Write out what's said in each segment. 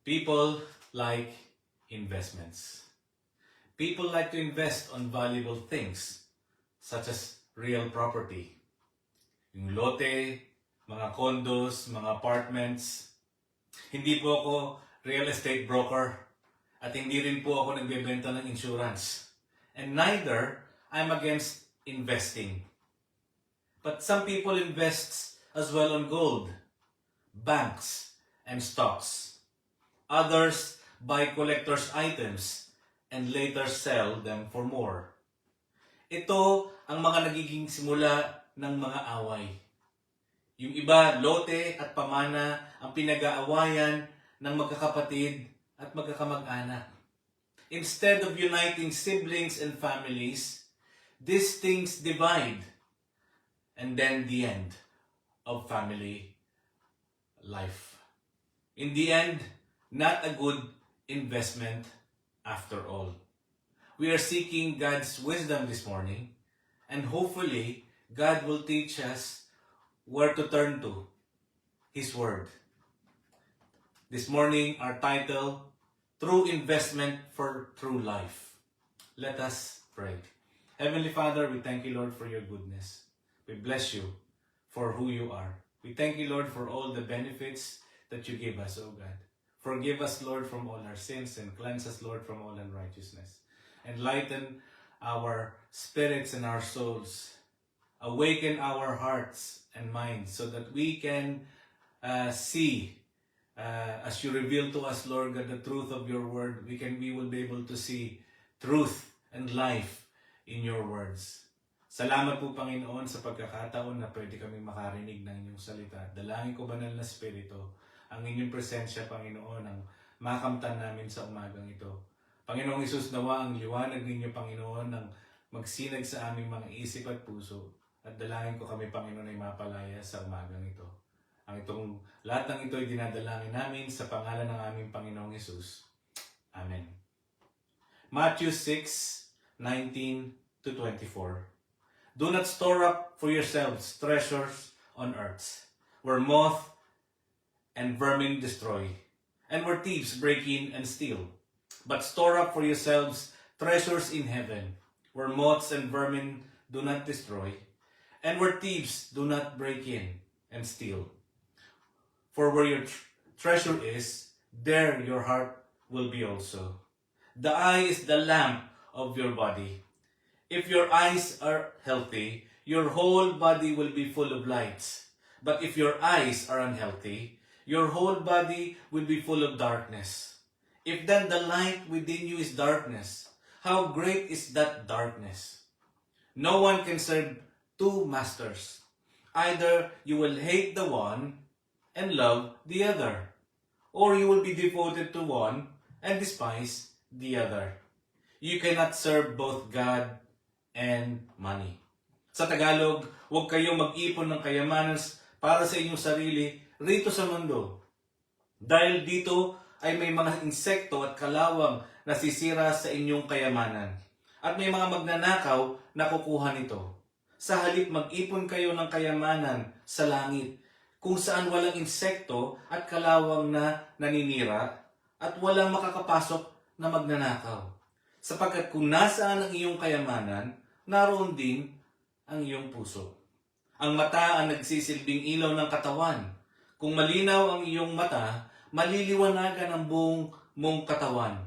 People like investments. People like to invest on valuable things such as real property. Yung lote, mga condos, mga apartments. Hindi po ako real estate broker at hindi rin po ako nagbebenta ng insurance. And neither I'm against investing. But some people invest as well on gold, banks, and stocks. Others buy collector's items and later sell them for more. Ito ang mga nagiging simula ng mga away. Yung iba, lote at pamana ang pinag-aawayan ng magkakapatid at magkakamag-anak. Instead of uniting siblings and families, these things divide. And then the end of family life. In the end, not a good investment after all. We are seeking God's wisdom this morning, and hopefully, God will teach us where to turn to, His Word. This morning, our title, True Investment for True Life. Let us pray. Heavenly Father, we thank you, Lord, for your goodness. We bless you for who you are. We thank you, Lord, for all the benefits that you give us, O God. Forgive us, Lord, from all our sins and cleanse us, Lord, from all unrighteousness. Enlighten our spirits and our souls. Awaken our hearts and minds so that we can see, as you reveal to us, Lord God, the truth of your word, we will be able to see truth and life in your words. Salamat po, Panginoon, sa pagkakataon na pwede kami makarinig ng inyong salita. Dalangin ko, Banal na Espiritu, ang inyong presensya, Panginoon, ang makamtan namin sa umagang ito. Panginoong Hesus, nawa ang liwanag ninyo, Panginoon, ang magsinag sa aming mga isip at puso. At dalangin ko kami, Panginoon, ay mapalaya sa umagang ito. Ang itong lahat ng ito ay dinadalangin namin sa pangalan ng aming Panginoong Hesus. Amen. Matthew 6:19-24. Do not store up for yourselves treasures on earth, where moth and vermin destroy, and where thieves break in and steal. But store up for yourselves treasures in heaven, where moths and vermin do not destroy, and where thieves do not break in and steal. For where your treasure is, there your heart will be also. The eye is the lamp of your body. If your eyes are healthy, your whole body will be full of lights. But if your eyes are unhealthy, your whole body will be full of darkness. If then the light within you is darkness, how great is that darkness? No one can serve two masters. Either you will hate the one and love the other, or you will be devoted to one and despise the other. You cannot serve both God and money. Sa Tagalog, huwag kayong mag-ipon ng kayamanan para sa inyong sarili rito sa mundo. Dahil dito ay may mga insekto at kalawang na sisira sa inyong kayamanan. At may mga magnanakaw na kukuha nito. Sa halip mag-ipon kayo ng kayamanan sa langit, kung saan walang insekto at kalawang na naninira at walang makakapasok na magnanakaw. Sapagkat kung nasaan ang iyong kayamanan, naroon din ang iyong puso. Ang mata ang nagsisilbing ilaw ng katawan. Kung malinaw ang iyong mata, maliliwanagan ang buong mong katawan.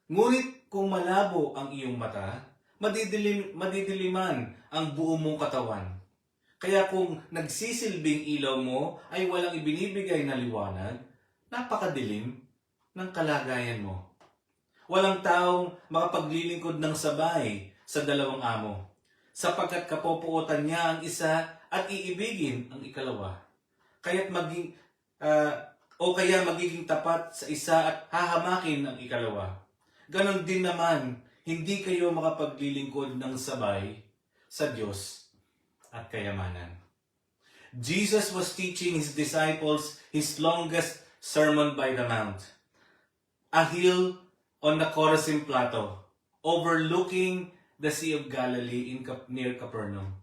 Ngunit kung malabo ang iyong mata, madidiliman ang buong mong katawan. Kaya kung nagsisilbing ilaw mo ay walang ibinibigay na liwanag, napakadilim ng kalagayan mo. Walang taong makapaglilingkod ng sabay sa dalawang amo, sapagkat kapopuotan niya ang isa at iibigin ang ikalawa. Kaya magiging tapat sa isa at hahamakin ang ikalawa. Ganon din naman, hindi kayo makapaglilingkod ng sabay sa Diyos at kayamanan. Jesus was teaching His disciples His longest sermon by the Mount, a hill on the Chorazin Plateau, overlooking the Sea of Galilee near Capernaum.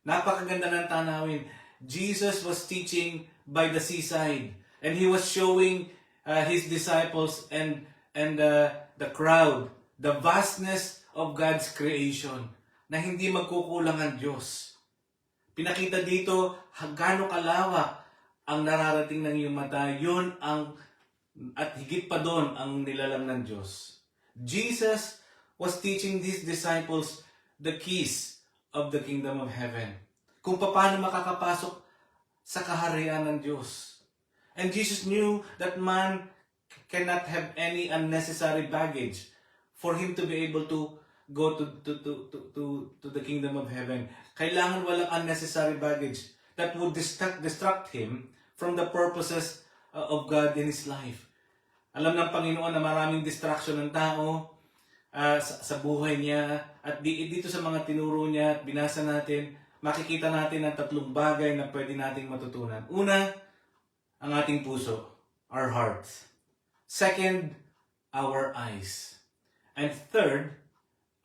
Napakaganda ng tanawin. Jesus was teaching by the seaside and He was showing his disciples and the crowd, the vastness of God's creation, na hindi magkukulang ang Diyos. Pinakita dito gaano kalawak ang nararating ng iyong mata, yun ang, at higit pa doon, ang nilalang ng Diyos. Jesus was teaching these disciples the keys of the kingdom of heaven. Kung paano makakapasok sa kaharian ng Diyos. And Jesus knew that man cannot have any unnecessary baggage for him to be able to go to the kingdom of heaven. Kailangan walang unnecessary baggage that would distract him from the purposes of God in his life. Alam ng Panginoon na maraming distraction ng tao sa buhay niya, at dito sa mga tinuro niya at binasa natin, makikita natin ang tatlong bagay na pwede nating matutunan. Una, ang ating puso, our heart. Second, our eyes. And third,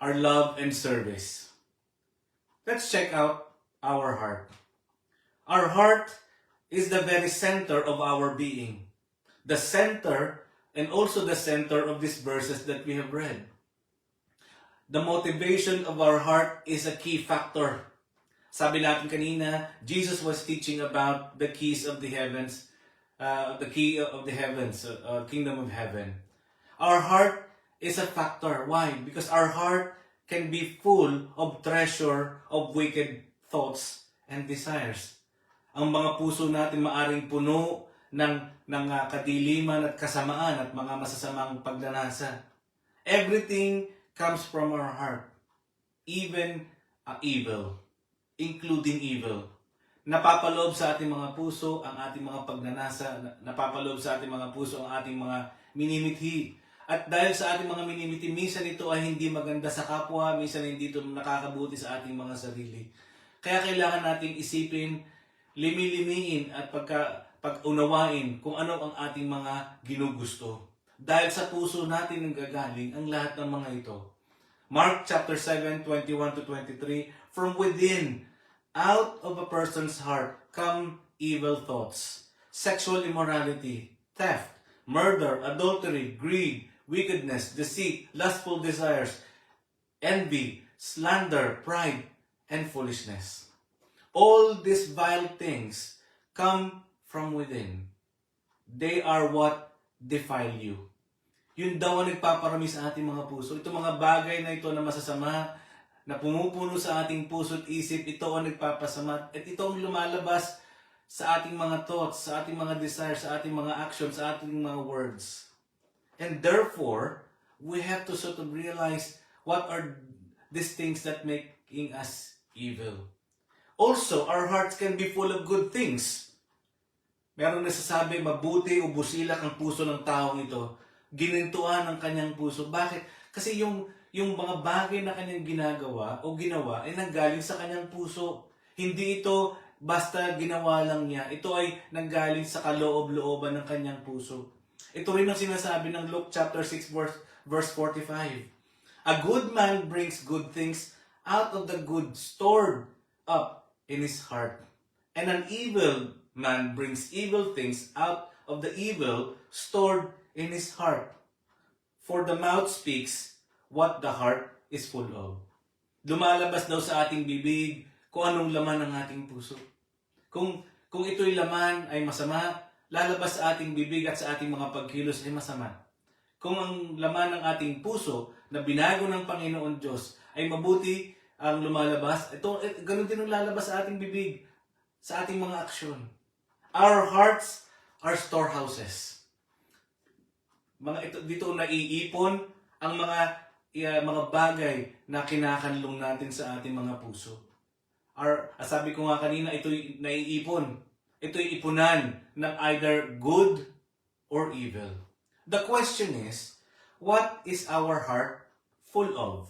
our love and service. Let's check out our heart. Our heart is the very center of our being. The center and also the center of these verses that we have read. The motivation of our heart is a key factor. Sabi natin kanina, Jesus was teaching about the keys of the heavens, the key of the heavens, kingdom of heaven. Our heart is a factor. Why? Because our heart can be full of treasure of wicked thoughts and desires. Ang mga puso natin maaring puno ng kadiliman at kasamaan at mga masasamang pagnanasa. Everything comes from our heart. Even evil. Including evil. Napapaloob sa ating mga puso ang ating mga pagnanasa, napapaloob sa ating mga puso ang ating mga minimithi. At dahil sa ating mga minimithi, minsan ito ay hindi maganda sa kapwa, minsan hindi ito nakakabuti sa ating mga sarili. Kaya kailangan nating isipin, limi-limiin at pag-unawain kung ano ang ating mga ginugusto. Dahil sa puso natin nanggagaling ang lahat ng mga ito. Mark chapter 7, 21-23, from within, out of a person's heart, come evil thoughts, sexual immorality, theft, murder, adultery, greed, wickedness, deceit, lustful desires, envy, slander, pride, and foolishness. All these vile things come from within. They are what defile you. Yun daw ang nagpaparami sa ating mga puso. Itong mga bagay na ito na masasama, na pumupuno sa ating puso at isip, ito ang nagpapasama. At ito ang lumalabas sa ating mga thoughts, sa ating mga desires, sa ating mga actions, sa ating mga words. And therefore, we have to sort of realize what are these things that making us evil. Also, our hearts can be full of good things. Meron nasasabi, mabuti o busilak ang puso ng taong ito. Ginintuan ang kanyang puso. Bakit? Kasi yung mga bagay na kanyang ginagawa o ginawa ay nanggaling sa kanyang puso. Hindi ito basta ginawa lang niya. Ito ay nanggaling sa kaloob-looban ng kanyang puso. Ito rin ang sinasabi ng Luke chapter 6 verse 45. A good man brings good things out of the good stored up in his heart. And an evil man brings evil things out of the evil stored in his heart. For the mouth speaks what the heart is full of. Lumalabas daw sa ating bibig kung anong laman ng ating puso. Kung ito'y laman ay masama, lalabas sa ating bibig at sa ating mga pagkilos ay masama. Kung ang laman ng ating puso na binago ng Panginoon Diyos ay mabuti ang lumalabas, ganun din ang lalabas sa ating bibig, sa ating mga aksyon. Our hearts are storehouses. Dito naiipon ang mga bagay na kinakanlong natin sa ating mga puso. Sabi ko nga kanina, ito'y naiipon. Ito'y ipunan ng either good or evil. The question is, what is our heart full of?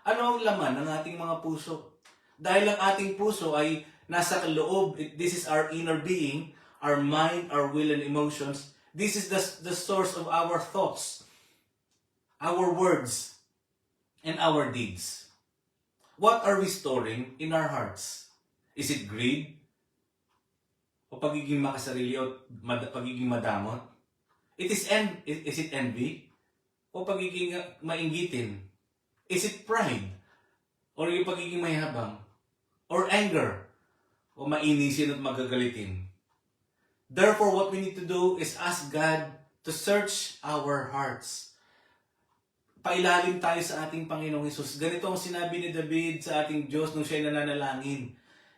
Ano ang laman ng ating mga puso? Dahil ang ating puso ay nasa loob, this is our inner being, our mind, our will and emotions. This is the source of our thoughts, our words, and our deeds. What are we storing in our hearts? Is it greed? O pagiging makasarili o pagiging madamot? Is it envy? O pagiging mainggitin? Is it pride? Or yung pagiging mayabang? Or anger? O mainisin at magagalitin? Therefore, what we need to do is ask God to search our hearts. Pailalim tayo sa ating Panginoong Hesus. Ganito ang sinabi ni David sa ating Diyos nung siya'y nananalangin.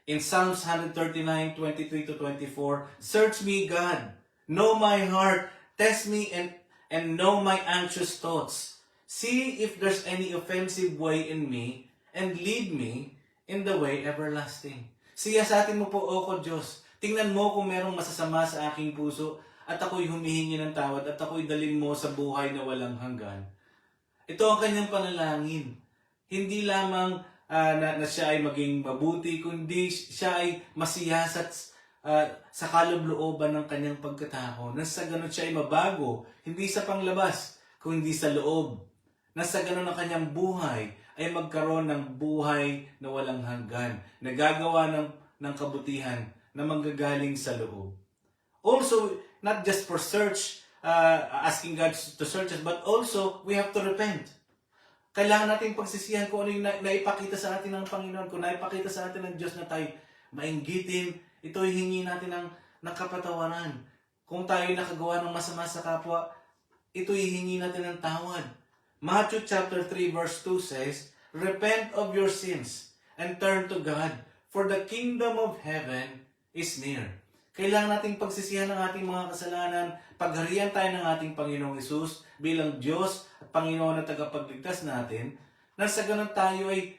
In Psalms 139:23-24, search me, God, know my heart, test me and know my anxious thoughts. See if there's any offensive way in me, and lead me in the way everlasting. Siyasatin mo po, O ko Diyos. Tingnan mo kung merong masasama sa aking puso, at ako'y humihingi ng tawad, at ako'y dalhin mo sa buhay na walang hanggan. Ito ang kanyang panalangin. Hindi lamang na siya ay maging mabuti, kundi siya ay masiyasat sa kaloob-looban ng kanyang pagkatao. Na sa ganun siya ay mabago, hindi sa panglabas, kundi sa loob. Na sa ganun ang kanyang buhay ay magkaroon ng buhay na walang hanggan. Nagagawa ng kabutihan na manggagaling sa loob. Also, not just for search, asking God to search us, but also we have to repent. Kailangan natin pagsisihan kung ano yung naipakita sa atin ng Panginoon, kung naipakita sa atin ng Diyos na tayo mainggitin, ito hihingi natin ng kapatawaran. Kung tayo nakagawa ng masama sa kapwa, ito hihingi natin ng tawad. Matthew chapter 3 verse 2 says, repent of your sins and turn to God, for the kingdom of heaven is near. Kailangan nating pagsisihan ng ating mga kasalanan, pagharian tayo ng ating Panginoong Hesus bilang Diyos at Panginoon na tagapagligtas natin, na sa ganun tayo ay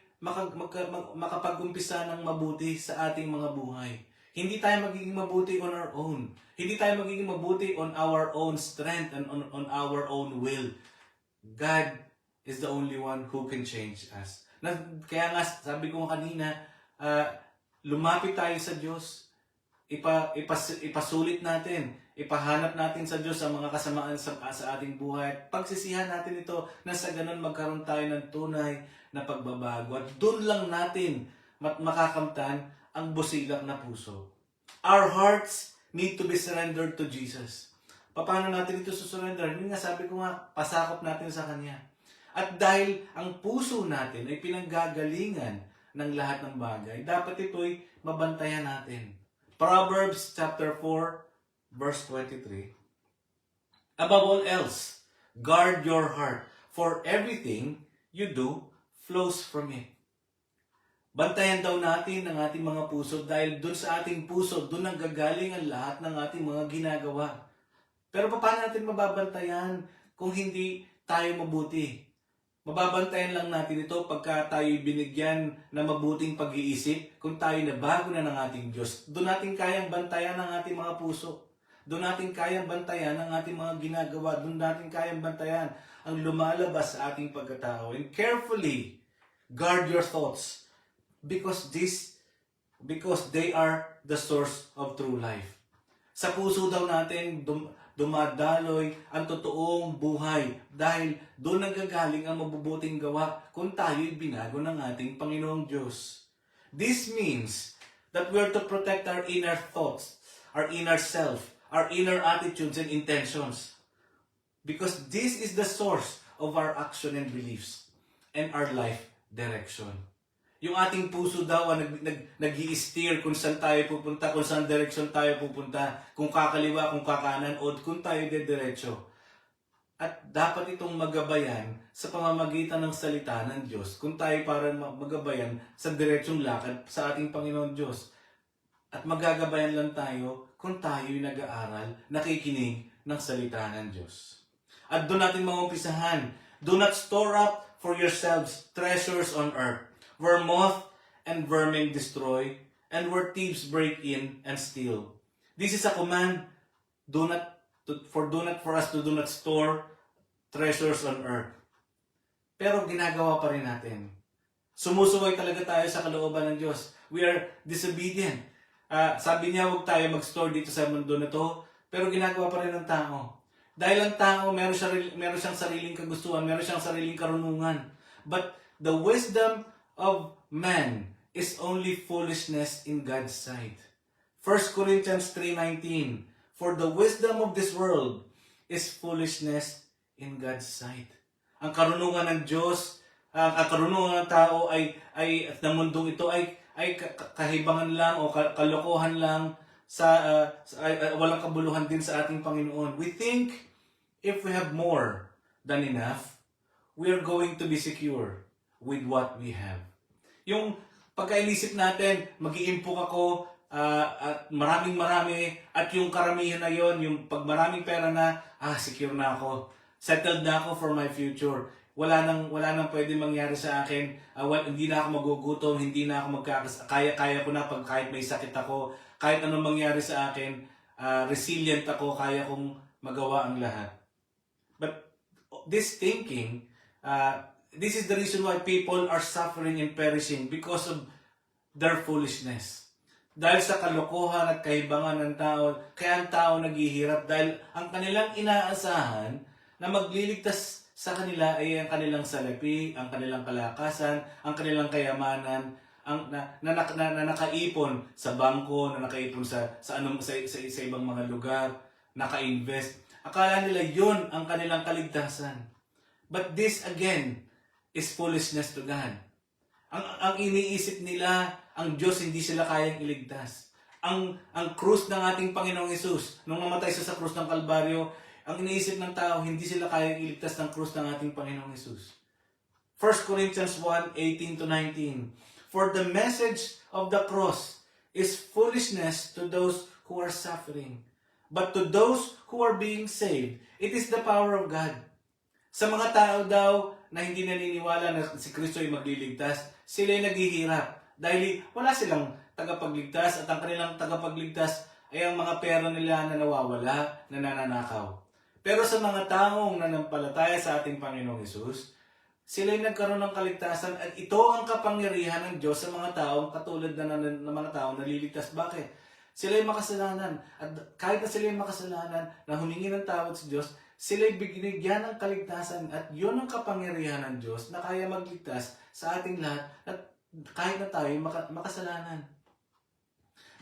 makapag-umpisa ng mabuti sa ating mga buhay. Hindi tayo magiging mabuti on our own. Hindi tayo magiging mabuti on our own strength and on our own will. God is the only one who can change us. Kaya nga, sabi ko kanina, lumapit tayo sa Diyos, ipasulit natin, ipahanap natin sa Diyos ang mga kasamaan sa ating buhay. Pagsisihan natin ito na sa ganun magkaroon tayo ng tunay na pagbabago. At doon lang natin makakamtan ang busilak na puso. Our hearts need to be surrendered to Jesus. Paano natin ito susurrender? Yun nga, sabi ko nga, pasakop natin sa Kanya. At dahil ang puso natin ay pinanggagalingan ng lahat ng bagay, dapat ito'y mabantayan natin. Proverbs chapter 4, verse 23. Above all else, guard your heart, for everything you do flows from it. Bantayan daw natin ang ating mga puso dahil dun sa ating puso, dun ang gagaling ang lahat ng ating mga ginagawa. Pero paano natin mababantayan kung hindi tayo mabuti? Mababantayan lang natin ito pagka tayo binigyan ng mabuting pag-iisip, kung tayo nabago na ng ating Diyos. Doon natin kayang bantayan ang ating mga puso. Doon natin kayang bantayan ang ating mga ginagawa. Doon natin kayang bantayan ang lumalabas sa ating pagkatao. And carefully guard your thoughts because they are the source of true life. Sa puso daw natin dumadaloy ang totoong buhay dahil doon nagagaling ang mabubuting gawa kung tayo'y binago ng ating Panginoong Diyos. This means that we are to protect our inner thoughts, our inner self, our inner attitudes and intentions. Because this is the source of our action and beliefs and our life direction. Yung ating puso daw nag-i-steer kung saan tayo pupunta, kung saan direksyon tayo pupunta, kung kakaliwa, kung kakanan, o kung tayo dediretso. At dapat itong magabayan sa pamamagitan ng salita ng Diyos, kung tayo para magabayan sa diretsyong lakad sa ating Panginoon Diyos. At magagabayan lang tayo kung tayo'y nag-aaral, nakikinig ng salita ng Diyos. At doon natin maumpisahan, do not store up for yourselves treasures on earth, where moth and vermin destroy, and where thieves break in and steal. This is a command. Do not for us to do not store treasures on earth. Pero ginagawa pa rin natin. Sumusuway talaga tayo sa kalooban ng Diyos. We are disobedient. Sabi niya, huwag tayo mag-store dito sa mundo na to, pero ginagawa pa rin ng tao. Dahil ang tao, meron siyang sariling kagustuhan, meron siyang sariling karunungan. But the wisdom of man is only foolishness in God's sight. 1 Corinthians 3:19. For the wisdom of this world is foolishness in God's sight. Ang karunungan ng Diyos, ang karunungan ng tao ay ng mundong ito ay kahibangan lang o kalokohan lang walang kabuluhan din sa ating Panginoon. We think if we have more than enough, we are going to be secure with what we have. Yung pagkainisip natin, mag-iimpok ako at marami at yung karamihan na yon, yung pag maraming pera na, secure na ako. Settled na ako for my future. Wala nang pwede mangyari sa akin. Hindi na ako magugutom, hindi na ako kaya ko na kahit may sakit ako, kahit anong mangyari sa akin, resilient ako, kaya kong magawa ang lahat. But this thinking, this is the reason why people are suffering and perishing because of their foolishness. Dahil sa kalokohan at kahibangan ng tao, kaya ang tao naghihirap dahil ang kanilang inaasahan na magliligtas sa kanila ay ang kanilang salapi, ang kanilang kalakasan, ang kanilang kayamanan, na nakaipon sa bangko, na nakaipon sa ibang mga lugar, naka-invest. Akala nila yun ang kanilang kaligtasan. But this again is foolishness to God. Ang iniisip nila, ang Diyos hindi sila kayang iligtas. Ang krus ng ating Panginoong Hesus, nung namatay sa krus ng Kalbaryo, ang iniisip ng tao, hindi sila kayang iligtas ng krus ng ating Panginoong Hesus. 1 Corinthians 1:18-19. For the message of the cross is foolishness to those who are suffering. But to those who are being saved, it is the power of God. Sa mga tao daw na hindi naniniwala na si Kristo ay magliligtas, sila ay naghihirap. Dahil wala silang tagapagligtas at ang kanilang tagapagligtas ay ang mga pera nila na nawawala, na nananakaw. Pero sa mga taong nanampalataya sa ating Panginoong Hesus, sila ay nagkaroon ng kaligtasan at ito ang kapangyarihan ng Diyos sa mga taong katulad na mga taong naliligtas. Bakit? Sila ay makasalanan at kahit na sila ay makasalanan na humingi ng tawad sa Diyos, sila ay binigyan ng kaligtasan at yun ang kapangyarihan ng Diyos na kaya magligtas sa ating lahat at kahit na tayo makasalanan.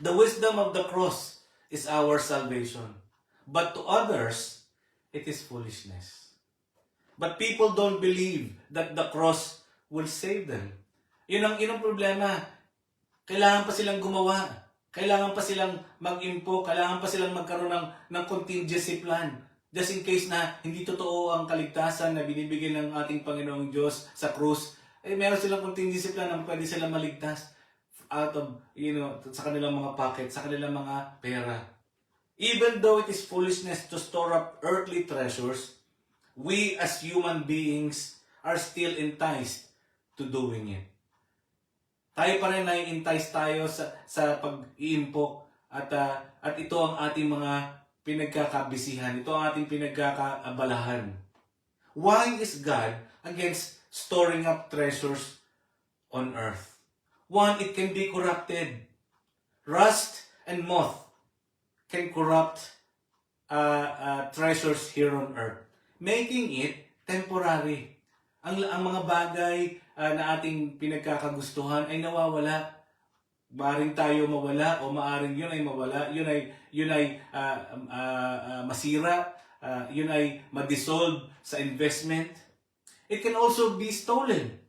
The wisdom of the cross is our salvation. But to others, it is foolishness. But people don't believe that the cross will save them. Yun ang problema. Kailangan pa silang gumawa. Kailangan pa silang mag-impo. Kailangan pa silang magkaroon ng contingency plan. Just in case na hindi totoo ang kaligtasan na binibigay ng ating Panginoong Diyos sa krus, meron silang contingency plan na pwede silang maligtas out of, sa kanilang mga pocket, sa kanilang mga pera. Even though it is foolishness to store up earthly treasures, we as human beings are still enticed to doing it. Tayo pa rin nai-entice tayo sa pag-iimpok at ito ang ating mga pinagkakabisihan. Ito ang ating pinagkakaabalahan. Why is God against storing up treasures on earth? One, it can be corrupted. Rust and moth can corrupt treasures here on earth, making it temporary. Ang mga bagay na ating pinagkakagustuhan ay nawawala. Maaring tayo mawala o maaring yun ay mawala, yun ay masira, yun ay ma-dissolve sa investment. It can also be stolen.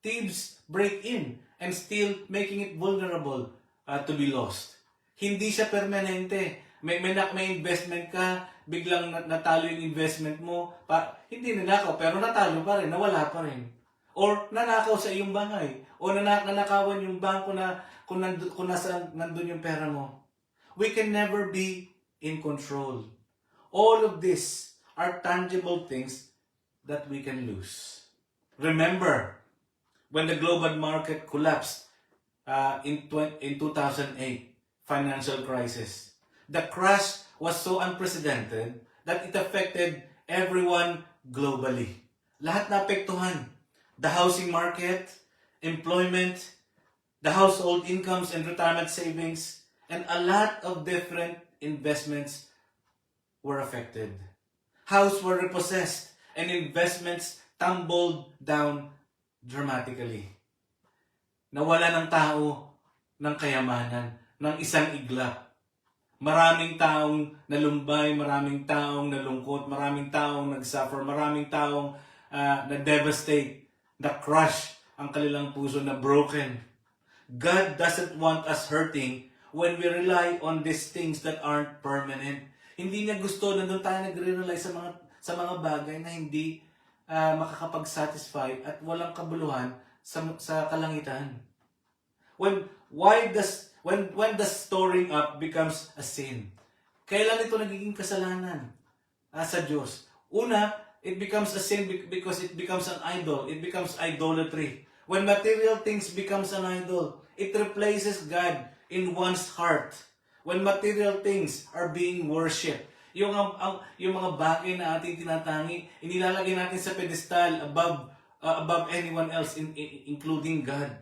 Thieves break in and steal, making it vulnerable to be lost. Hindi siya permanente. May investment ka, biglang natalo yung investment mo, hindi nanakaw, pero natalo pa rin, nawala pa rin. Or nanakaw sa iyong bangay, o nanakawan yung bangko na kung nandun yung pera mo. We can never be in control. All of these are tangible things that we can lose. Remember, when the global market collapsed in 2008, financial crisis, the crash was so unprecedented that it affected everyone globally. Lahat naapektuhan. The housing market, employment, the household incomes and retirement savings, and a lot of different investments were affected. Houses were repossessed and investments tumbled down dramatically. Nawala ng tao ng kayamanan ng isang iglap. Maraming taong nalumbay, maraming taong nalungkot, maraming taong nagsuffer, maraming taong na-devastate, na-crush ang kanilang puso, na broken. God doesn't want us hurting when we rely on these things that aren't permanent. Hindi niya gusto na doon tayo nagre-rely sa mga bagay na hindi makakapag-satisfy at walang kabuluhan sa kalangitan. When the storing up becomes a sin, kailan ito nagiging kasalanan sa Diyos? Una, it becomes a sin because it becomes an idol. It becomes idolatry. When material things becomes an idol, it replaces God in one's heart. When material things are being worshipped, yung mga bagay na ating tinatangi, inilalagay natin sa pedestal above anyone else, including God.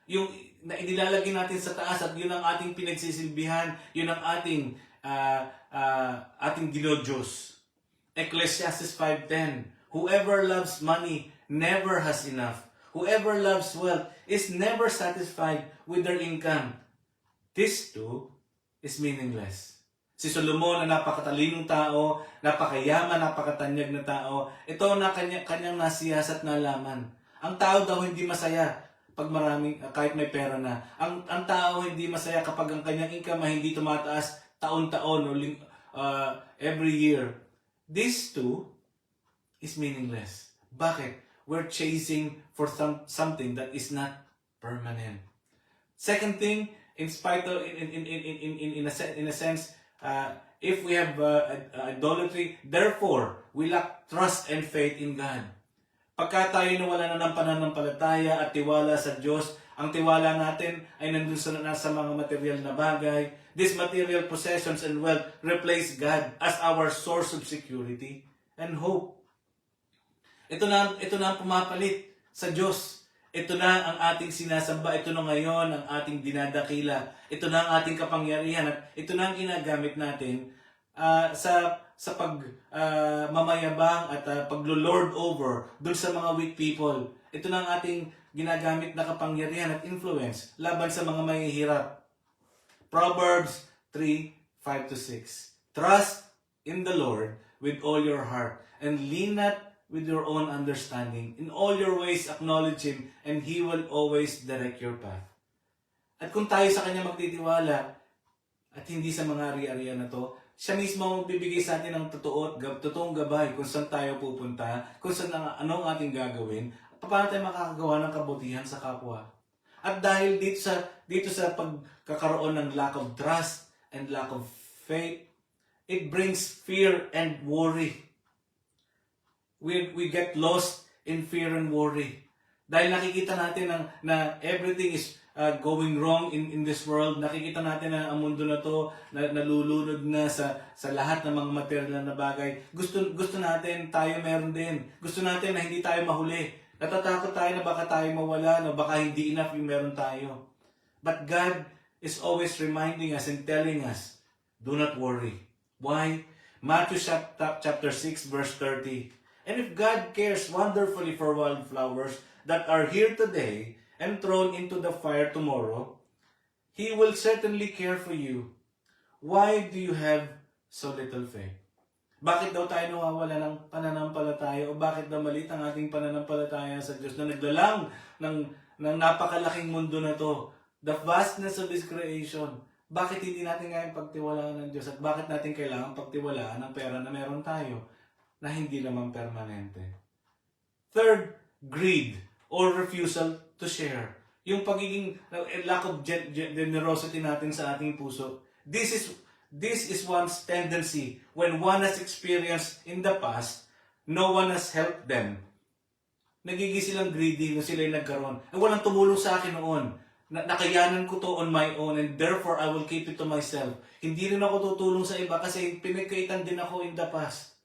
Yung na inilalagay natin sa taas at yun ang ating pinagsisilbihan, yun ang ating dinodiyos. Ecclesiastes 5:10, whoever loves money never has enough. Whoever loves wealth is never satisfied with their income. This too is meaningless. Si Solomon na napakatalinong tao, napakayaman, napakatanyag na tao, ito na kanyang nasiyasat na alaman. Ang tao daw hindi masaya pag kahit may pera na. Ang tao hindi masaya kapag ang kanyang income ay hindi tumataas taon-taon o every year. This too is meaningless. Bakit? We're chasing for something that is not permanent. Second thing, in spite of in a sense, if we have idolatry, therefore we lack trust and faith in God. Pagka tayo nawala na ng pananampalataya at tiwala sa Diyos, ang tiwala natin ay nandun sa mga material na bagay. These material possessions and wealth replace God as our source of security and hope. Ito na ang pumapalit sa Diyos. Ito na ang ating sinasamba. Ito na ngayon ang ating dinadakila. Ito na ang ating kapangyarihan. At ito na ang ginagamit natin sa pagmamayabang at paglo-lord over dun sa mga weak people. Ito na ang ating ginagamit na kapangyarihan at influence laban sa mga mahihirap. Proverbs 3:5-6. Trust in the Lord with all your heart and lean not with your own understanding. In all your ways acknowledge Him and He will always direct your path. At kung tayo sa Kanya magtitiwala at hindi sa mga ari-arian na to, Siya mismo ang magbibigay sa atin ng totoong gabay kung saan tayo pupunta, kung saan anong ating gagawin, at paano tayo makakagawa ng kabutihan sa kapwa. At dahil dito sa pagkakaroon ng lack of trust and lack of faith, it brings fear and worry. We get lost in fear and worry. Dahil nakikita natin na everything is going wrong in this world. Nakikita natin na ang mundo na to nalulunod na sa lahat ng mga material na bagay. Gusto natin tayo meron din. Gusto natin na hindi tayo mahuli. Natatakot tayo na baka tayo mawala, na baka hindi enough yung meron tayo. But God is always reminding us and telling us, do not worry. Why? Matthew chapter 6 verse 30. And if God cares wonderfully for wildflowers that are here today and thrown into the fire tomorrow, He will certainly care for you. Why do you have so little faith? Bakit daw tayo nawawala ng pananampalataya o bakit daw maliit ang ating pananampalataya sa Diyos na naglalang ng napakalaking mundo na to? The vastness of His creation. Bakit hindi natin kayang pagtiwalaan ng Diyos at bakit natin kailangan pagtiwalaan ng pera na meron tayo na hindi naman permanente? Third, greed or refusal to share. Yung pagiging lack of generosity natin sa ating puso. This is one's tendency when one has experienced in the past, no one has helped them. Nagiging silang greedy nung sila yung nagkaroon. Walang tumulong sa akin noon. Nakayanan ko to on my own and therefore I will keep it to myself. Hindi rin ako tutulong sa iba kasi pinagkaitan din ako in the past.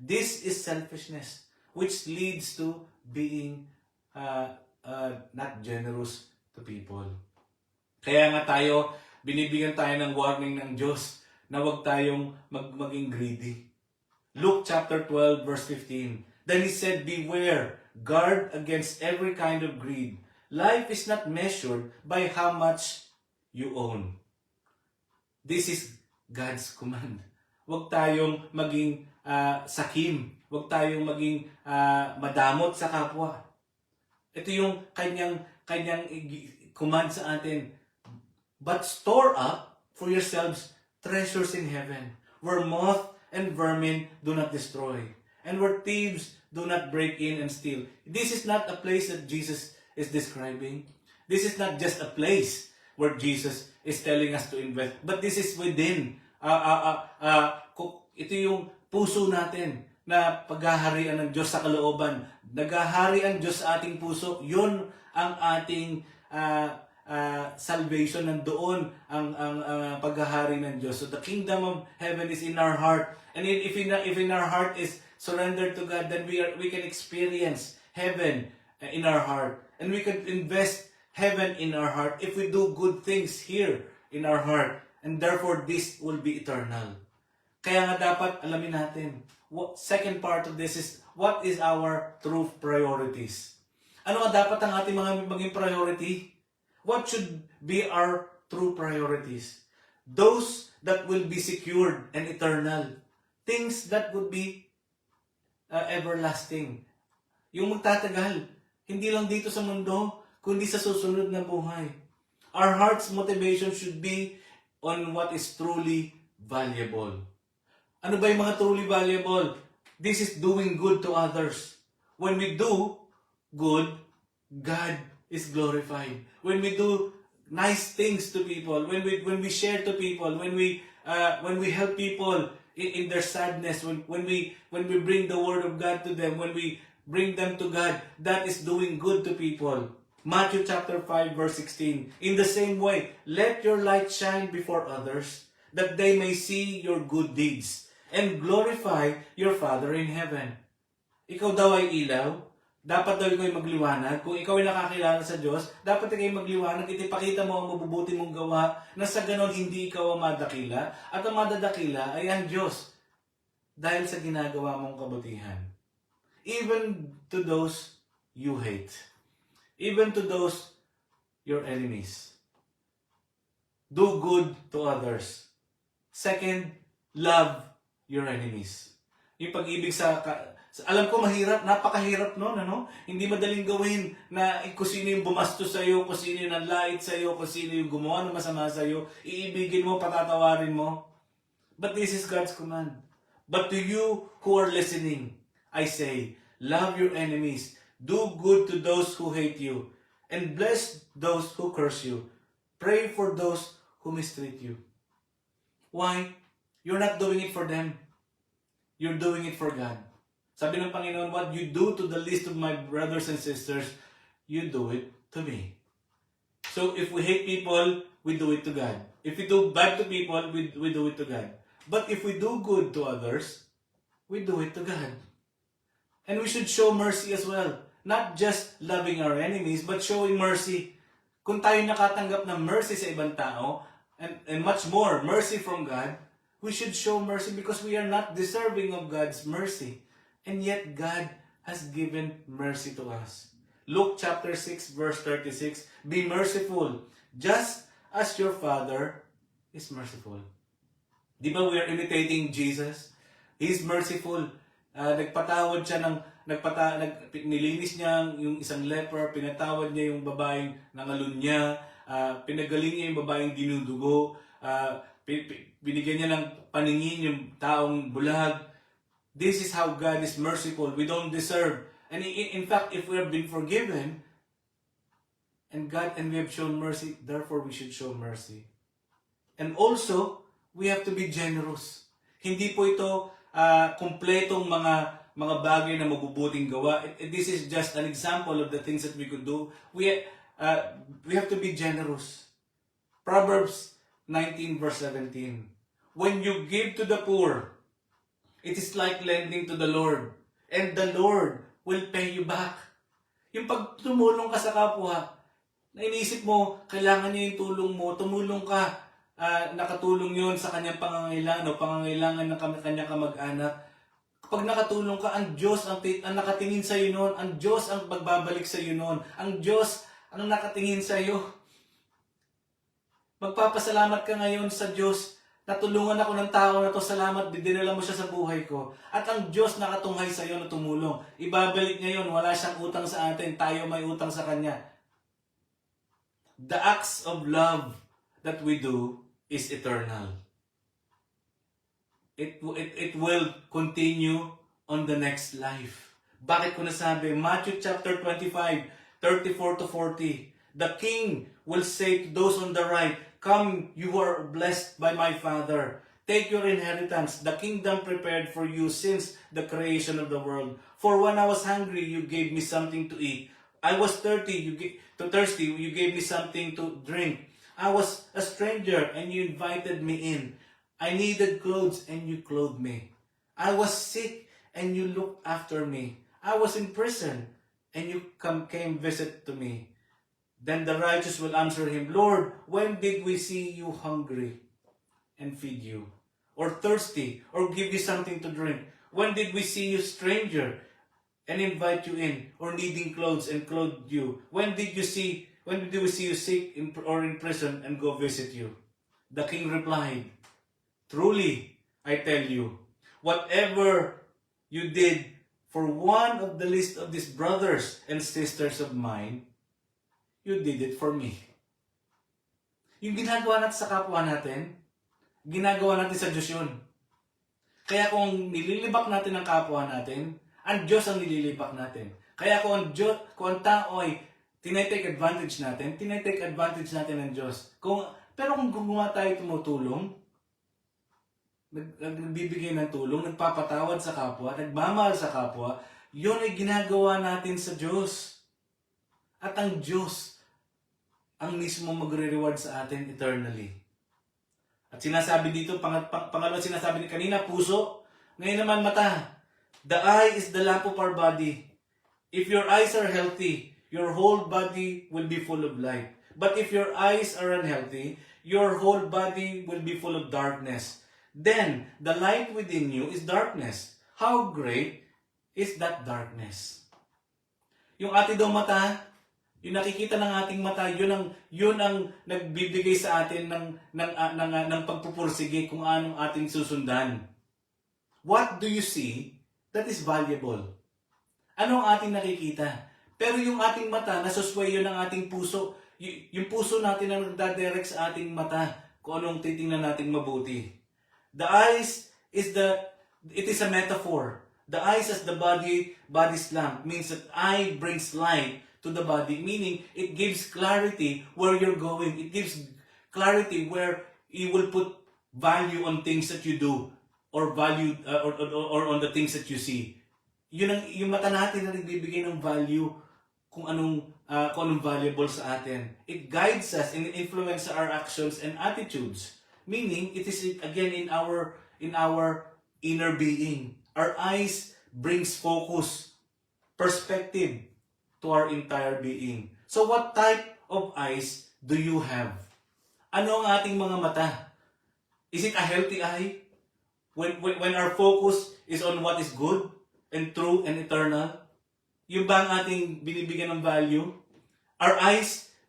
This is selfishness which leads to being not generous to people. Kaya nga binibigyan tayo ng warning ng Diyos na huwag tayong maging greedy. Luke chapter 12 verse 15. Then He said, beware, guard against every kind of greed. Life is not measured by how much you own. This is God's command. Huwag tayong maging sakim. Huwag tayong maging madamot sa kapwa. Ito yung kanyang command sa atin. But store up for yourselves treasures in heaven, where moth and vermin do not destroy, and where thieves do not break in and steal. This is not a place that Jesus is describing. This is not just a place where Jesus is telling us to invest, but this is within. Ito yung puso natin na paghaharian ng Diyos sa kalooban. Naghahari ang Diyos sa ating puso. Yun ang ating salvation. Nandoon ang paghahari ng Diyos. So the kingdom of heaven is in our heart. And if in our heart is surrendered to God, then we can experience heaven in our heart. And we can invest heaven in our heart if we do good things here in our heart. And therefore, this will be eternal. Kaya nga dapat alamin natin. Second part of this is, what is our true priorities? Ano nga dapat ang ating maging priority? What should be our true priorities? Those that will be secured and eternal. Things that would be everlasting. Yung magtatagal. Hindi lang dito sa mundo, kundi sa susunod na buhay. Our heart's motivation should be on what is truly valuable. Ano ba yung mga truly valuable? This is doing good to others. When we do good, God is glorified. When we do nice things to people, when we share to people, when we help people in their sadness, when we bring the word of God to them, when we bring them to God, that is doing good to people. Matthew chapter 5 verse 16. In the same way, let your light shine before others, that they may see your good deeds and glorify your Father in heaven. Ikaw daw ay ilaw, dapat daw ikaw ay magliwanag. Kung ikaw ay nakakilala sa Diyos, dapat ikaw ay magliwanag. Ipakita mo ang mabubuti mong gawa, na sa ganon hindi ikaw ang madakila, at ang madadakila ay ang Diyos dahil sa ginagawa mong kabutihan. Even to those you hate. Even to those your enemies. Do good to others. Second, love your enemies. Yung pag-ibig alam ko mahirap, napakahirap noon, ano? Hindi madaling gawin na kung sino yung bumastos sa iyo, kung sino yung nanlait sa iyo, kung sino yung gumawa ng masama sa iyo, iibigin mo, patatawarin mo. But this is God's command. But to you who are listening, I say, love your enemies, do good to those who hate you, and bless those who curse you. Pray for those who mistreat you. Why? You're not doing it for them. You're doing it for God. Sabi ng Panginoon, what you do to the least of my brothers and sisters, you do it to me. So if we hate people, we do it to God. If we do bad to people, we do it to God. But if we do good to others, we do it to God. And we should show mercy as well. Not just loving our enemies, but showing mercy. Kung tayo nakatanggap ng mercy sa ibang tao, and much more, mercy from God, we should show mercy because we are not deserving of God's mercy. And yet God has given mercy to us. Luke chapter 6 verse 36, be merciful, just as your Father is merciful. Di ba we are imitating Jesus? He is merciful. Nagpatawad siya nilinis niya yung isang leper, pinatawad niya yung babaeng nangalun niya, pinagaling niya yung babaeng dinudugo, binigyan niya ng paningin yung taong bulag. This is how God is merciful. We don't deserve. And in fact, if we have been forgiven, and we have shown mercy, therefore we should show mercy. And also, we have to be generous. Hindi po ito kumpletong mga bagay na mabubuting gawa. This is just an example of the things that we could do. We have to be generous. Proverbs 19 verse 17. When you give to the poor, it is like lending to the Lord, and the Lord will pay you back. Yung pag tumulong ka sa kapwa, na iniisip mo, kailangan niya yung tulong mo, tumulong ka, nakatulong yun sa kanyang pangangailangan o pangangailangan ng kanyang kamag-anak. Kapag nakatulong ka, ang Diyos ang nakatingin sa iyo noon, ang Diyos ang magbabalik sa iyo noon, ang Diyos ang nakatingin sa iyo. Magpapasalamat ka ngayon sa Diyos Natulungan ako ng tao na to, salamat, dinala mo siya sa buhay ko. At ang Diyos nakatunghay sa iyo na tumulong. Ibabalik niya yun, wala siyang utang sa atin, tayo may utang sa Kanya. The acts of love that we do is eternal. It will continue on the next life. Bakit ko nasabi? Matthew chapter 25, 34 to 40. The king will say to those on the right, "Come, you who are blessed by my Father. Take your inheritance, the kingdom prepared for you since the creation of the world. For when I was hungry, you gave me something to eat. I was thirsty, you gave me something to drink. I was a stranger, and you invited me in. I needed clothes, and you clothed me. I was sick, and you looked after me. I was in prison, and you came visit to me." Then the righteous will answer him, "Lord, when did we see you hungry and feed you? Or thirsty, or give you something to drink? When did we see you stranger and invite you in, or needing clothes and clothe you? When did we see you sick or in prison and go visit you?" The king replied, "Truly, I tell you, whatever you did for one of the least of these brothers and sisters of mine, you did it for me." Yung ginagawa natin sa kapwa natin, ginagawa natin sa Diyos yun. Kaya kung nililibak natin ang kapwa natin, ang Diyos ang nililibak natin. Kaya kung ang tao ay tinitake advantage natin ng Diyos. Pero kung gumawa tayo tumutulong, nagbibigay ng tulong, nagpapatawad sa kapwa, nagmamahal sa kapwa, yun ay ginagawa natin sa Diyos. At ang Diyos ang mismo magre-reward sa atin eternally. At sinasabi dito, pangalawa sinasabi ni kanina, puso. Ngayon naman mata. The eye is the lamp of our body. If your eyes are healthy, your whole body will be full of light. But if your eyes are unhealthy, your whole body will be full of darkness. Then the light within you is darkness. How great is that darkness? Yung ating daw mata, yung nakikita ng ating mata, yun ang nagbibigay sa atin ng pagpupursige kung anong ating susundan. What do you see that is valuable? Ano ang ating nakikita? Pero yung ating mata, nasusway yun ng ating puso. Yung puso natin ang nagdadirect sa ating mata kung anong titingnan nating mabuti. The eyes it is a metaphor. The eyes as the body's lamp means that eye brings light to the body, meaning it gives clarity where you're going. It gives clarity where you will put value on things that you do or value or on the things that you see. Yung mata natin na nagbibigay ng value kung anong valuable sa atin. It guides us and influences our actions and attitudes. Meaning, it is again in our inner being. Our eyes brings focus, perspective to our entire being. So what type of eyes do you have? Ano ang ating mga mata? Is it a healthy eye? When our focus is on what is good and true and eternal? Yung ba ang ating binibigyan ng value?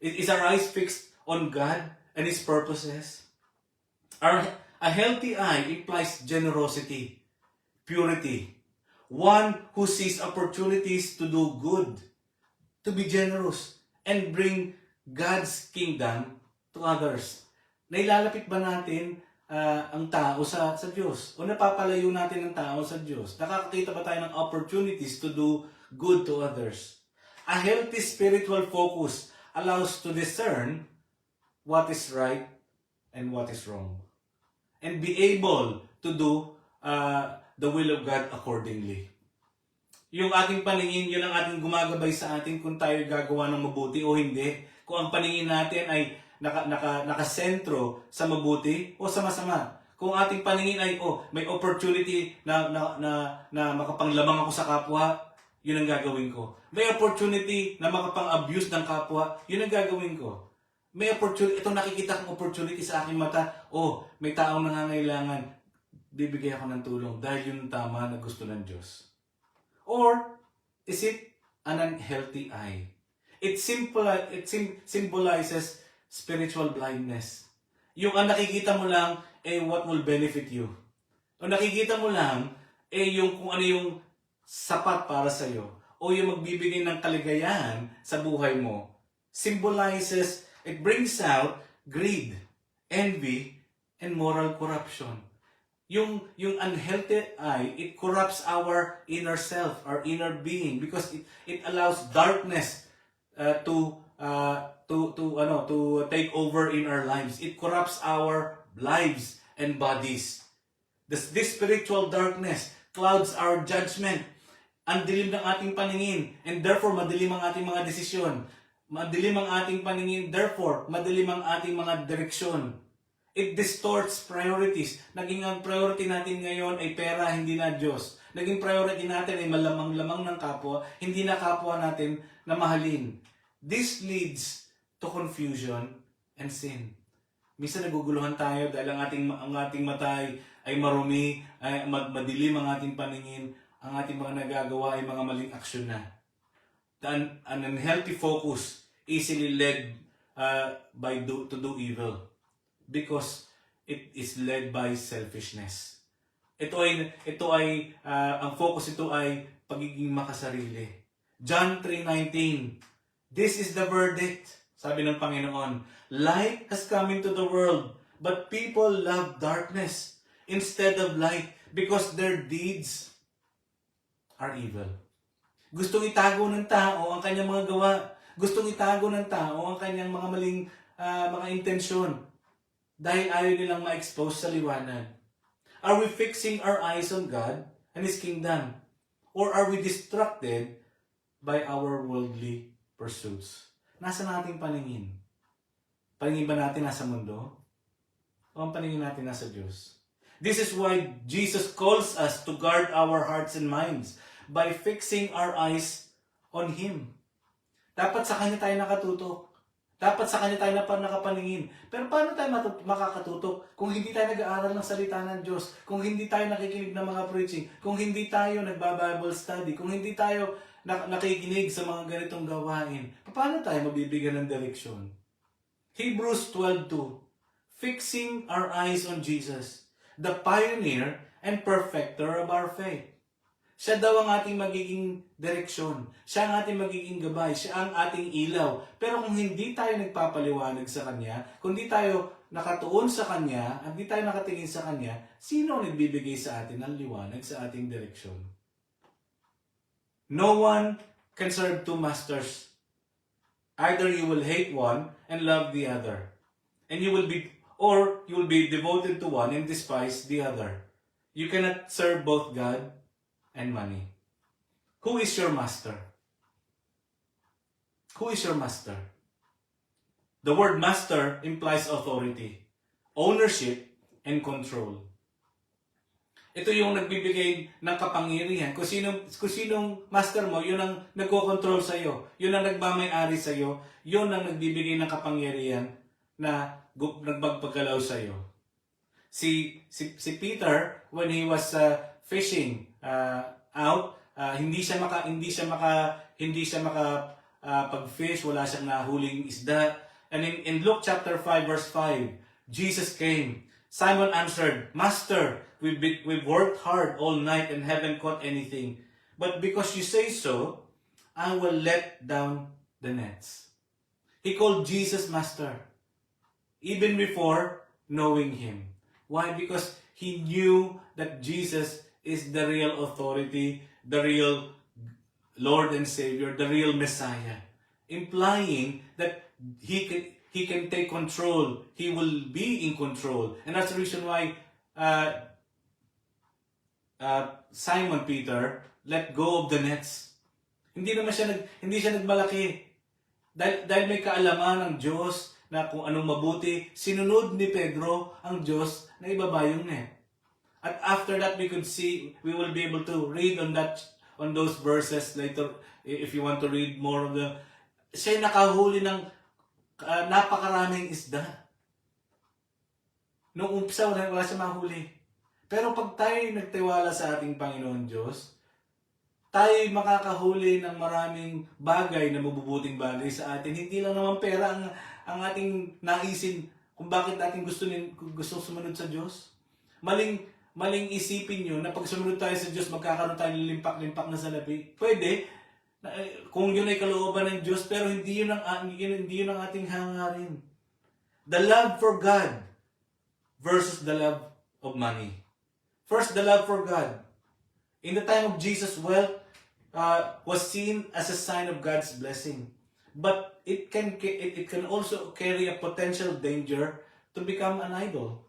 Is our eyes fixed on God and His purposes? A healthy eye implies generosity, purity. One who sees opportunities to do good, to be generous, and bring God's kingdom to others. Nailalapit ba natin ang tao sa Diyos? O napapalayo natin ang tao sa Diyos? Nakakakita ba tayo ng opportunities to do good to others? A healthy spiritual focus allows to discern what is right and what is wrong, and be able to do the will of God accordingly. Yung ating paningin, yun ang ating gumagabay sa atin kung tayo gagawa ng mabuti o hindi. Kung ang paningin natin ay nakasentro sa mabuti o sa masama. Kung ating paningin ay, may opportunity na makapanglamang ako sa kapwa, yun ang gagawin ko. May opportunity na makapang-abuse ng kapwa, yun ang gagawin ko. May opportunity, itong nakikita kong opportunity sa aking mata, may taong nangangailangan, bibigay ako ng tulong dahil yun tama na gusto ng Diyos. Or, is it an unhealthy eye? It symbolizes spiritual blindness. Yung ang nakikita mo lang, what will benefit you. O nakikita mo lang, yung kung ano yung sapat para sa'yo. O yung magbibigay ng kaligayahan sa buhay mo. Symbolizes, it brings out greed, envy, and moral corruption. Yung unhealthy eye, it corrupts our inner self, our inner being, because it allows darkness to take over in our lives. It corrupts our lives and bodies. This spiritual darkness clouds our judgment. Ang dilim ng ating paningin, and therefore madilim ang ating mga desisyon. Madilim ang ating paningin, therefore madilim ang ating mga direksyon. It distorts priorities. Naging ang priority natin ngayon ay pera, hindi na Diyos. Naging priority natin ay malamang-lamang ng kapwa, hindi na kapwa natin na mahalin. This leads to confusion and sin. Minsan naguguluhan tayo dahil ang ating mata ay marumi, ay madilim ang ating paningin, ang ating mga nagagawa ay mga maling aksyon na. An unhealthy focus easily led to do evil because it is led by selfishness. Ang focus ito ay pagiging makasarili. John 3:19. This is the verdict, sabi ng Panginoon. Light has come into the world, but people love darkness instead of light because their deeds are evil. Gustong itago ng tao ang kanyang mga gawa. Gustong itago ng tao ang kanyang mga maling mga intensyon dahil ayaw nilang ma-expose sa liwanag. Are we fixing our eyes on God and His kingdom? Or are we distracted by our worldly pursuits? Nasa nating paningin? Paningin ba natin nasa mundo? O ang paningin natin nasa Diyos? This is why Jesus calls us to guard our hearts and minds by fixing our eyes on Him. Dapat sa Kanya tayo nakatutok. Dapat sa Kanya tayo nakapaningin. Pero paano tayo makakatutok kung hindi tayo nag-aaral ng salita ng Diyos, kung hindi tayo nakikinig ng mga preaching, kung hindi tayo nagba-Bible study, kung hindi tayo nakikinig sa mga ganitong gawain? Paano tayo mabibigyan ng direksyon? Hebrews 12:2. Fixing our eyes on Jesus, the pioneer and perfecter of our faith. Siya daw ang ating magiging direksyon. Siya ang ating magiging gabay. Siya ang ating ilaw. Pero kung hindi tayo nagpapaliwanag sa Kanya, kung hindi tayo nakatuon sa Kanya, at hindi tayo nakatingin sa Kanya, sino ang nagbibigay sa atin ng liwanag sa ating direksyon? No one can serve two masters. Either you will hate one and love the other, and you will be devoted to one and despise the other. You cannot serve both God and money. Who is your master? Who is your master? The word master implies authority, ownership, and control. Ito yung nagbibigay ng kapangyarihan. Kung sinong master mo, yun ang nagko-control sa iyo. Yun ang nagmamay-ari sa iyo. Yun ang nagbibigay ng kapangyarihan na nagpagpagalaw sa iyo. Si Peter, when he was fishing out, hindi siya pag-fish, wala siyang nahuling isda. And in Luke chapter 5 verse 5, Jesus came. Simon answered, Master, we've worked hard all night and haven't caught anything. But because you say so, I will let down the nets. He called Jesus Master, even before knowing Him. Why? Because he knew that Jesus is the real authority, the real Lord and Savior, the real Messiah. Implying that He can take control. He will be in control. And that's the reason why Simon Peter let go of the nets. Hindi siya nagmalaki. Dahil may kaalaman ng Diyos na kung anong mabuti, sinunod ni Pedro ang Diyos na ibaba yung net. At after that, we will be able to read on those verses later if you want to read more of them. Siya nakahuli ng napakaraming isda. Noong umpisa, wala siya mahuli. Pero pag tayo nagtiwala sa ating Panginoon Diyos, tayo makakahuli ng maraming bagay na mabubuting bagay sa atin. Hindi lang naman pera ang ating naisin kung bakit natin gusto sumunod sa Diyos. Maling isipin nyo na pag sumunod tayo sa Diyos, magkakaroon tayo ng limpak-limpak na salapi. Pwede, kung yun ay kalooban ng Diyos, pero hindi yun ang ating hangarin. The love for God versus the love of money. First, the love for God. In the time of Jesus, wealth was seen as a sign of God's blessing. But it can also carry a potential danger to become an idol.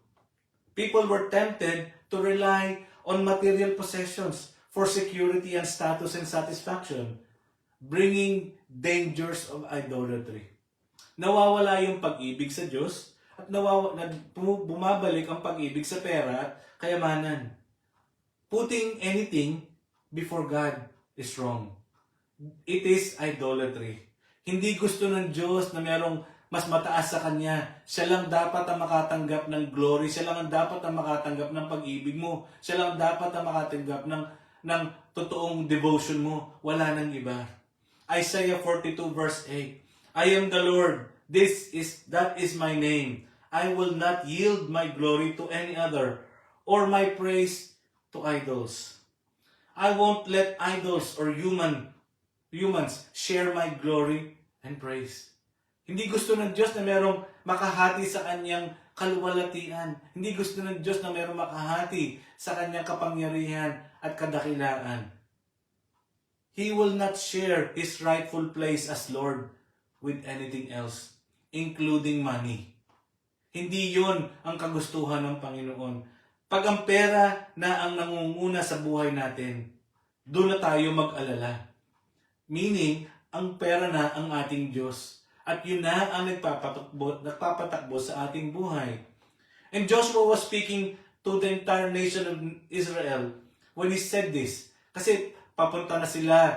People were tempted to rely on material possessions for security and status and satisfaction, bringing dangers of idolatry. Nawawala yung pag-ibig sa Diyos at bumabalik ang pag-ibig sa pera at kayamanan. Putting anything before God is wrong. It is idolatry. Hindi gusto ng Diyos na merong mas mataas sa Kanya. Siya lang dapat ang makatanggap ng glory. Siya lang ang dapat ang makatanggap ng pag-ibig mo. Siya lang dapat ang makatanggap ng totoong devotion mo. Wala nang iba. Isaiah 42 verse 8. I am the Lord. That is my name. I will not yield my glory to any other or my praise to idols. I won't let idols or humans share my glory and praise. Hindi gusto ng Diyos na merong makahati sa kanyang kaluwalhatian. Hindi gusto ng Diyos na merong makahati sa kanyang kapangyarihan at kadakilaan. He will not share His rightful place as Lord with anything else, including money. Hindi yon ang kagustuhan ng Panginoon. Pag ang pera na ang nangunguna sa buhay natin, doon na tayo mag-alala. Meaning, ang pera na ang ating Diyos. At yun na ang nagpapatakbo sa ating buhay. And Joshua was speaking to the entire nation of Israel when he said this. Kasi papunta na sila,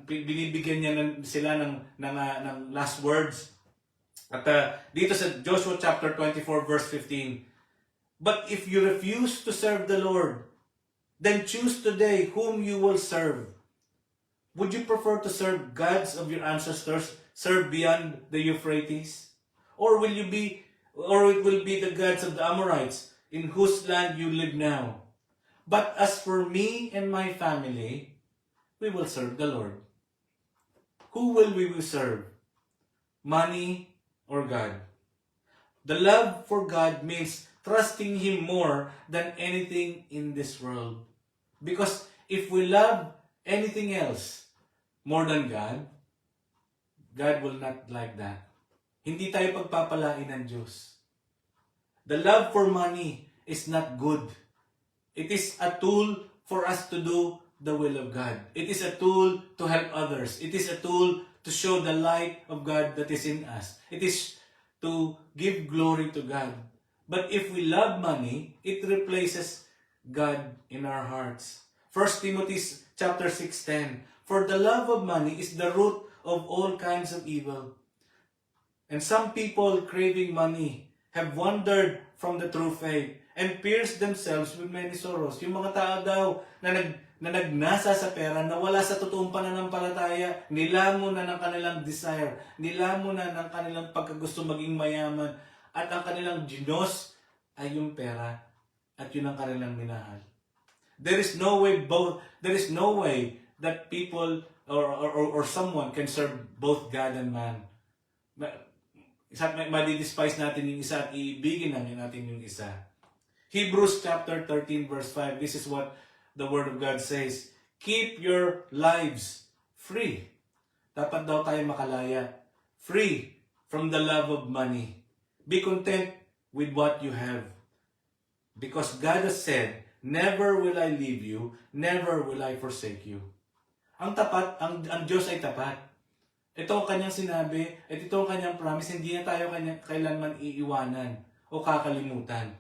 binibigyan niya sila ng last words. At dito sa Joshua chapter 24 verse 15, but if you refuse to serve the Lord, then choose today whom you will serve. Would you prefer to serve gods of your ancestors, serve beyond the Euphrates? Or it will be the gods of the Amorites, in whose land you live now? But as for me and my family, we will serve the Lord. Who will we serve? Money or God? The love for God means trusting Him more than anything in this world. Because if we love anything else more than God, God will not like that. Hindi tayo pagpapalain ng Diyos. The love for money is not good. It is a tool for us to do the will of God. It is a tool to help others. It is a tool to show the light of God that is in us. It is to give glory to God. But if we love money, it replaces God in our hearts. 1 Timothy chapter 6:10. For the love of money is the root of all kinds of evil. And some people craving money have wandered from the true faith and pierced themselves with many sorrows. Yung mga tao daw na nagnasa sa pera, na wala sa totoong pananampalataya, nilamon na ng kanilang desire, nilamon na ng kanilang pagkagusto maging mayaman, at ang kanilang Diyos ay yung pera, at yun ang kanilang minahal. There is no way that people or someone can serve both God and man. Madi-despise natin yung isa at iibigin natin yung isa. Hebrews chapter 13 verse 5, this is what the Word of God says. Keep your lives free. Dapat daw tayo makalaya. Free from the love of money. Be content with what you have. Because God has said, never will I leave you, never will I forsake you. Ang tapat, ang Diyos ay tapat. Ito ang kanyang sinabi, at ito ang kanyang promise, hindi na tayo kailanman iiwanan o kakalimutan.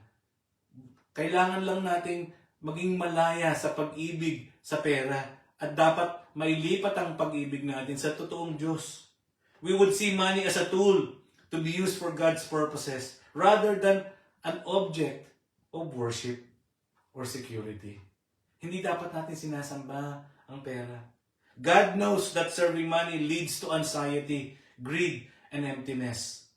Kailangan lang nating maging malaya sa pag-ibig sa pera at dapat mailipat ang pag-ibig natin sa totoong Diyos. We would see money as a tool to be used for God's purposes rather than an object of worship or security. Hindi dapat natin sinasamba ang pera. God knows that serving money leads to anxiety, greed, and emptiness.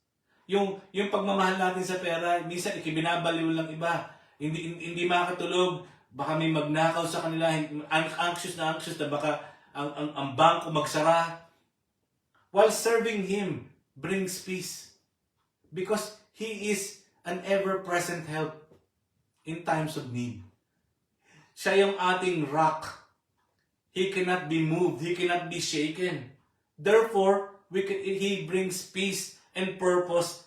Yung pagmamahal natin sa pera, minsan ikibinabaliw lang iba. Hindi makatulog, baka may magnakaw sa kanila, anxious na baka ang bangko magsara. While serving Him brings peace. Because He is an ever-present help in times of need. Siya yung ating rock. He cannot be moved. He cannot be shaken. Therefore, He brings peace and purpose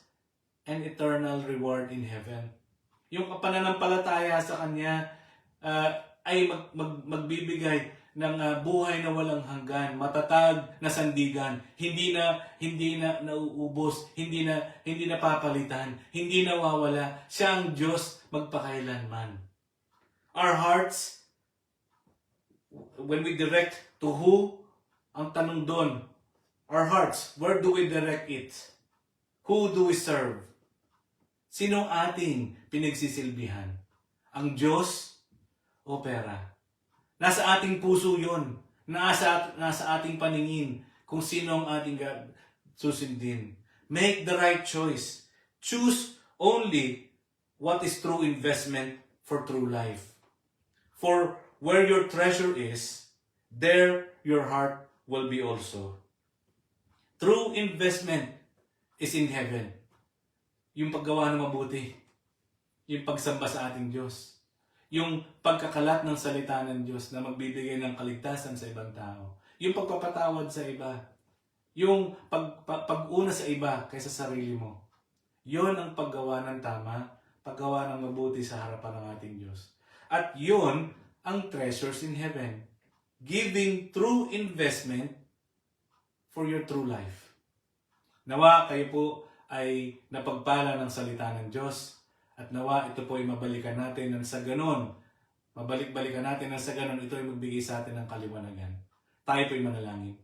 and eternal reward in heaven. Yung pananampalataya sa Kanya ay magbibigay ng buhay na walang hanggan, matatag na sandigan, hindi na nauubos, hindi na papalitan, hindi nawawala. Siya ang Diyos magpakailanman. Our hearts, when we direct to who, ang tanong doon, our hearts, where do we direct it? Who do we serve? Sino ating pinagsisilbihan? Ang Diyos o pera? Nasa ating puso yun. Nasa ating paningin kung sino ang ating susundin. Make the right choice. Choose only what is true investment for true life. For where your treasure is, there your heart will be also. True investment is in heaven. Yung paggawa ng mabuti. Yung pagsamba sa ating Diyos. Yung pagkakalat ng salita ng Diyos na magbibigay ng kaligtasan sa ibang tao. Yung pagpapatawad sa iba. Yung pag-una sa iba kaysa sarili mo. Yun ang paggawa ng tama, paggawa ng mabuti sa harapan ng ating Diyos. At yun ang treasures in heaven. Giving true investment for your true life. Nawa kayo po ay napagpala ng salita ng Diyos. At nawa ito po ay mabalikan natin nang sa ganon. Mabalik-balikan natin nang sa ganon ito ay magbigay sa atin ng kaliwanagan. Tayo po ay manalangin.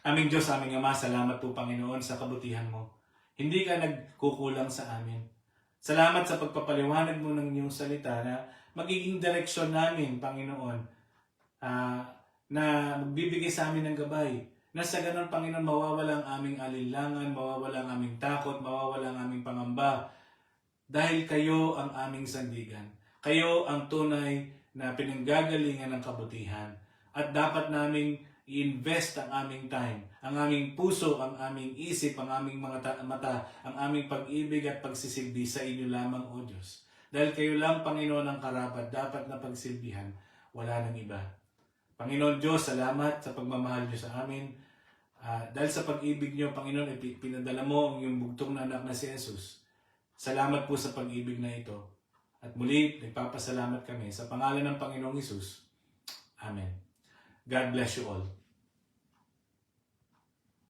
Aming Diyos, aming Ama, salamat po Panginoon sa kabutihan mo. Hindi ka nagkukulang sa amin. Salamat sa pagpapaliwanag mo ng iyong salita na magiging direksyon namin, Panginoon, na magbibigay sa amin ng gabay. Na sa ganon, Panginoon, mawawala ang aming alinlangan, mawawala ang aming takot, mawawala ang aming pangamba. Dahil kayo ang aming sandigan. Kayo ang tunay na pinanggagalingan ng kabutihan. At dapat naming i-invest ang aming time, ang aming puso, ang aming isip, ang aming mga mata, ang aming pag-ibig at pagsisilbi sa inyo lamang, O Diyos. Dahil kayo lang, Panginoon, ang karapat dapat na pagsilbihan. Wala nang iba. Panginoon Diyos, salamat sa pagmamahal niyo sa amin. Dahil sa pag-ibig niyo, Panginoon, pinadala mo ang iyong bugtong na anak na si Jesus. Salamat po sa pag-ibig na ito. At muli, nagpapasalamat kami sa pangalan ng Panginoong Hesus. Amen. God bless you all.